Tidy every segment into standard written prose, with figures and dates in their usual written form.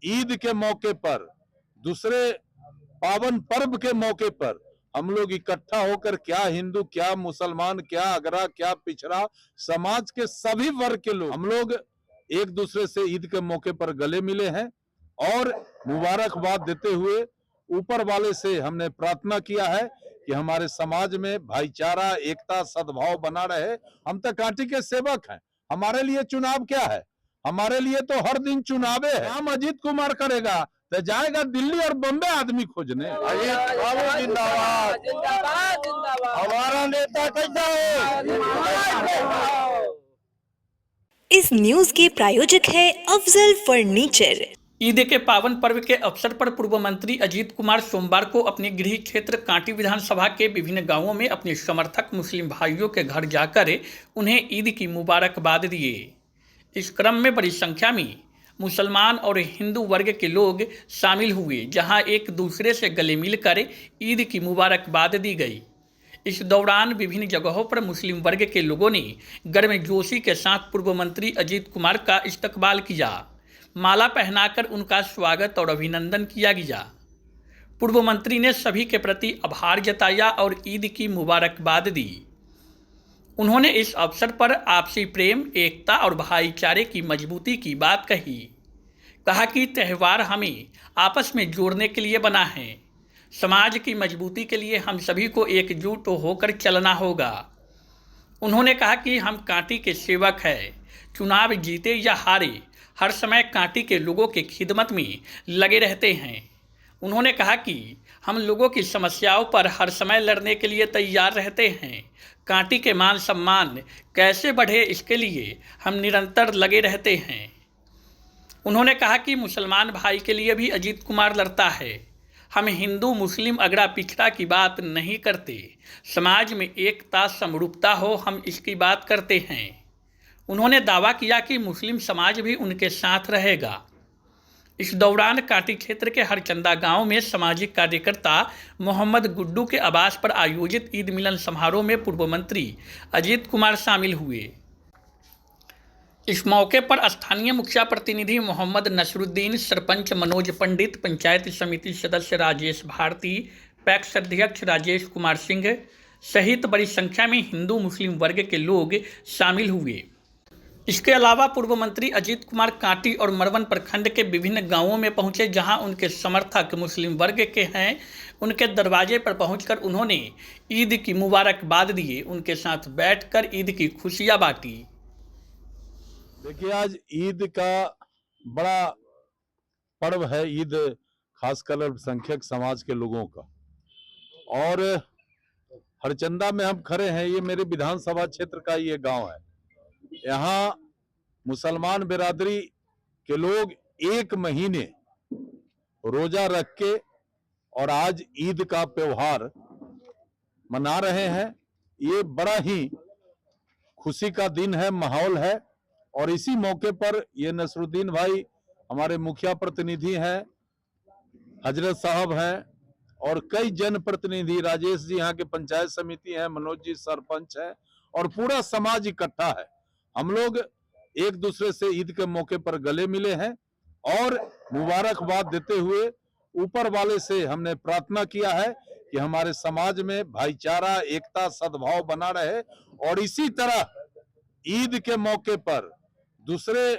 ईद के मौके पर, दूसरे पावन पर्व के मौके पर हम लोग इकट्ठा होकर, क्या हिंदू, क्या मुसलमान, क्या अगरा, क्या पिछड़ा, समाज के सभी वर्ग के लोग हम लोग एक दूसरे से ईद के मौके पर गले मिले हैं और मुबारकबाद देते हुए ऊपर वाले से हमने प्रार्थना किया है कि हमारे समाज में भाईचारा, एकता, सद्भाव बना रहे। हम तो कांटी के सेवक हैं। हमारे लिए चुनाव क्या है? हमारे लिए तो हर दिन चुनावे है। हम अजीत कुमार करेगा तो जाएगा दिल्ली और बम्बे आदमी खोजने। अजीत बाबू जिंदाबाद, जिंदाबाद जिंदाबाद। हमारा नेता कैसा है? इस न्यूज के प्रायोजक है अफजल फर्नीचर। ईद के पावन पर्व के अवसर पर पूर्व मंत्री अजीत कुमार सोमवार को अपने गृह क्षेत्र कांटी विधानसभा के विभिन्न गांवों में अपने समर्थक मुस्लिम भाइयों के घर जाकर उन्हें ईद की मुबारकबाद दिए। इस क्रम में बड़ी संख्या में मुसलमान और हिंदू वर्ग के लोग शामिल हुए, जहां एक दूसरे से गले मिलकर ईद की मुबारकबाद दी गई। इस दौरान विभिन्न जगहों पर मुस्लिम वर्ग के लोगों ने गर्मजोशी के साथ पूर्व मंत्री अजीत कुमार का इस्तकबाल किया। माला पहनाकर उनका स्वागत और अभिनंदन किया गया। पूर्व मंत्री ने सभी के प्रति आभार जताया और ईद की मुबारकबाद दी। उन्होंने इस अवसर पर आपसी प्रेम, एकता और भाईचारे की मजबूती की बात कहा कि त्यौहार हमें आपस में जोड़ने के लिए बना है। समाज की मजबूती के लिए हम सभी को एकजुट होकर चलना होगा। उन्होंने कहा कि हम कांटी के सेवक हैं। चुनाव जीते या हारे, हर समय कांटी के लोगों की खिदमत में लगे रहते हैं। उन्होंने कहा कि हम लोगों की समस्याओं पर हर समय लड़ने के लिए तैयार रहते हैं। कांटी के मान सम्मान कैसे बढ़े, इसके लिए हम निरंतर लगे रहते हैं। उन्होंने कहा कि मुसलमान भाई के लिए भी अजीत कुमार लड़ता है। हम हिंदू, मुस्लिम, अगड़ा, पिछड़ा की बात नहीं करते। समाज में एकता, समरूपता हो, हम इसकी बात करते हैं। उन्होंने दावा किया कि मुस्लिम समाज भी उनके साथ रहेगा। इस दौरान कांटी क्षेत्र के हरचंदा गांव में सामाजिक कार्यकर्ता मोहम्मद गुड्डू के आवास पर आयोजित ईद मिलन समारोह में पूर्व मंत्री अजीत कुमार शामिल हुए। इस मौके पर स्थानीय मुखिया प्रतिनिधि मोहम्मद नसरुद्दीन, सरपंच मनोज पंडित, पंचायत समिति सदस्य राजेश भारती, पैक्स अध्यक्ष राजेश कुमार सिंह सहित बड़ी संख्या में हिंदू मुस्लिम वर्ग के लोग शामिल हुए। इसके अलावा पूर्व मंत्री अजीत कुमार कांटी और मरवन प्रखंड के विभिन्न गांवों में पहुंचे, जहां उनके समर्थक मुस्लिम वर्ग के हैं। उनके दरवाजे पर पहुंचकर उन्होंने ईद की मुबारकबाद दिए, उनके साथ बैठकर ईद की खुशियां बांटी। देखिए, आज ईद का बड़ा पर्व है। ईद खासकर अल्पसंख्यक समाज के लोगों का, और हरचंदा में हम खड़े हैं। ये मेरे विधानसभा क्षेत्र का ये गांव है। यहाँ मुसलमान बिरादरी के लोग एक महीने रोजा रख के और आज ईद का त्योहार मना रहे हैं। ये बड़ा ही खुशी का दिन है, माहौल है। और इसी मौके पर ये नसरुद्दीन भाई हमारे मुखिया प्रतिनिधि हैं, हजरत साहब हैं, और कई जनप्रतिनिधि, राजेश जी यहाँ के पंचायत समिति हैं, मनोज जी सरपंच हैं, और पूरा समाज इकट्ठा है। हम लोग एक दूसरे से ईद के मौके पर गले मिले हैं और मुबारकबाद देते हुए ऊपर वाले से हमने प्रार्थना किया है कि हमारे समाज में भाईचारा, एकता, सद्भाव बना रहे। और इसी तरह ईद के मौके पर, दूसरे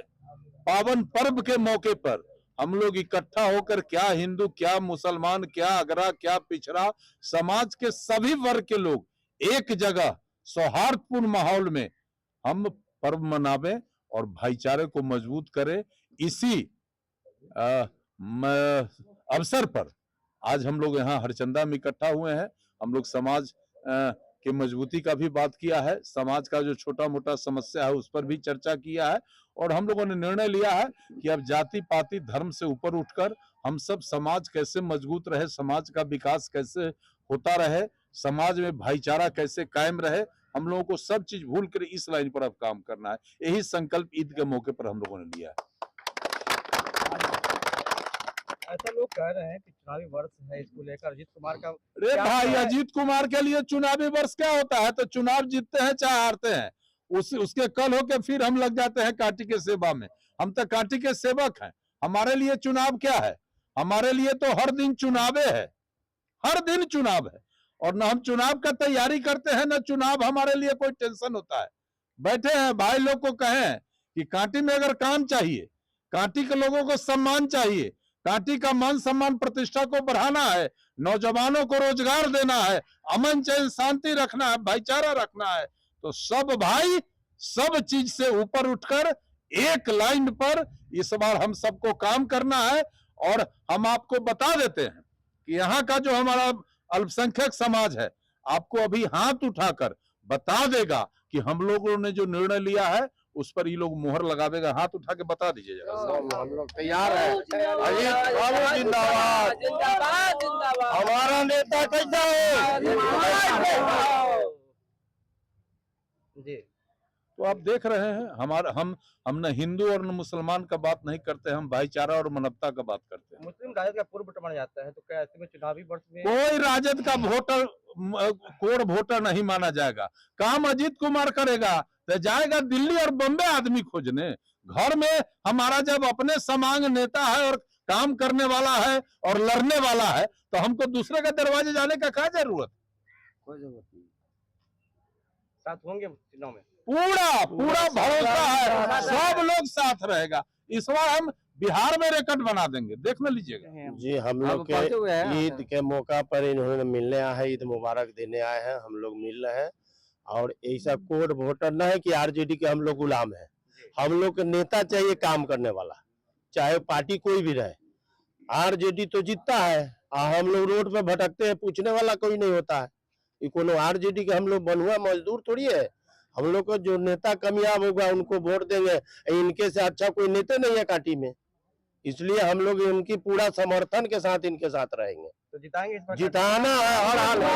पावन पर्व के मौके पर हम लोग इकट्ठा होकर, क्या हिंदू, क्या मुसलमान, क्या अगरा, क्या पिछड़ा, समाज के सभी वर्ग के लोग एक जगह सौहार्दपूर्ण माहौल में हम पर्व मनावें और भाईचारे को मजबूत करें। इसी अवसर पर आज हम लोग यहाँ हरचंदा में इकट्ठा हुए हैं। हम लोग समाज की मजबूती का भी बात किया है, समाज का जो छोटा मोटा समस्या है उस पर भी चर्चा किया है, और हम लोगों ने निर्णय लिया है कि अब जाति पाति धर्म से ऊपर उठकर हम सब समाज कैसे मजबूत रहे, समाज का विकास कैसे होता रहे, समाज में भाईचारा कैसे कायम रहे, हम लोगों को सब चीज भूल कर इस लाइन पर अब काम करना है। यही संकल्प ईद के मौके पर हम लोगों ने लिया है। ऐसा लोग कह रहे हैं कि चुनावी वर्ष है, इसको लेकर अजीत कुमार का। अरे भाई, अजीत कुमार के लिए चुनावी वर्ष क्या होता है? तो चुनाव जीतते हैं चाहे हारते हैं, उसके कल होके फिर हम लग जाते हैं कांटी के सेवा में। हम तो कांटी के सेवक हैं। हमारे लिए चुनाव क्या है? हमारे लिए तो हर दिन चुनावे है, हर दिन चुनाव है। और न हम चुनाव का तैयारी करते हैं, न चुनाव हमारे लिए कोई टेंशन होता है। बैठे हैं भाई लोग को कहें कि कांटी में अगर काम चाहिए, कांटी के लोगों को सम्मान चाहिए, कांटी का मान सम्मान प्रतिष्ठा को बढ़ाना है, नौजवानों को रोजगार देना है, अमन चैन शांति रखना है, भाईचारा रखना है, तो सब भाई सब चीज से ऊपर उठकर एक लाइन पर इस बार हम सबको काम करना है। और हम आपको बता देते हैं कि यहाँ का जो हमारा अल्पसंख्यक समाज है आपको अभी हाथ उठाकर बता देगा कि हम लोगों ने जो निर्णय लिया है उस पर ये लोग मोहर लगा देगा। हाथ उठा के बता दीजिएगा। हम लोग तैयार है। अजीत बाबू जिंदाबाद, जिंदाबाद जिंदाबाद। हमारा नेता कैसा है? जी तो आप देख रहे हैं हमारा हम न हिंदू और न मुसलमान का बात नहीं करते, हम भाईचारा और मानवता का बात करते हैं। मुस्लिम राजद का पूर्व वोटर माना जाता है, तो क्या ऐसे में चुनावी वर्ष में कोई राजद का वोटर कोड वोटर नहीं माना जाएगा। काम अजीत कुमार करेगा तो जाएगा दिल्ली और बम्बे आदमी खोजने। घर में हमारा जब अपने समांग नेता है और काम करने वाला है और लड़ने वाला है तो हमको दूसरे का दरवाजे जाने का क्या जरूरत? कोई जरूरत नहीं। साथ होंगे चुनाव में, पूरा भरोसा है, सब लोग साथ रहेगा। इस बार हम बिहार में रिकॉर्ड बना देंगे, देख न लीजिएगा। जी हम लोग के ईद के मौका पर इन्होंने मिलने आए हैं, ईद मुबारक देने आए हैं। हम लोग मिल रहे हैं और ऐसा कोड वोटर न है कि आरजेडी के हम लोग गुलाम है। हम लोग के नेता चाहिए काम करने वाला, चाहे पार्टी कोई भी रहे। आरजेडी तो जीतता है, हम लोग रोड पे भटकते हैं, पूछने वाला कोई नहीं होता है। ये कोनो आरजेडी के हम लोग बनुआ मजदूर थोड़ी है। हम लोग का जो नेता कामयाब होगा उनको वोट देंगे। इनके से अच्छा कोई नेता नहीं है कांटी में, इसलिए हम लोग इनकी पूरा समर्थन के साथ इनके साथ रहेंगे। तो जिताएंगे इस बार? जिताना है हर हाल में,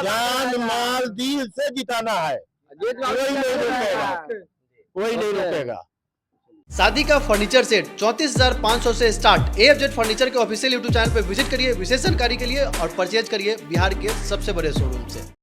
जान माल दिल से जिताना है। कोई नहीं रुकेगा, कोई नहीं रुकेगा। शादी का फर्नीचर सेट 34,500 से स्टार्ट। AFZ फर्नीचर के ऑफिशियल YouTube चैनल पर विजिट करिए विशेष जानकारी के लिए और परचेज करिए बिहार के सबसे बड़े शोरूम से।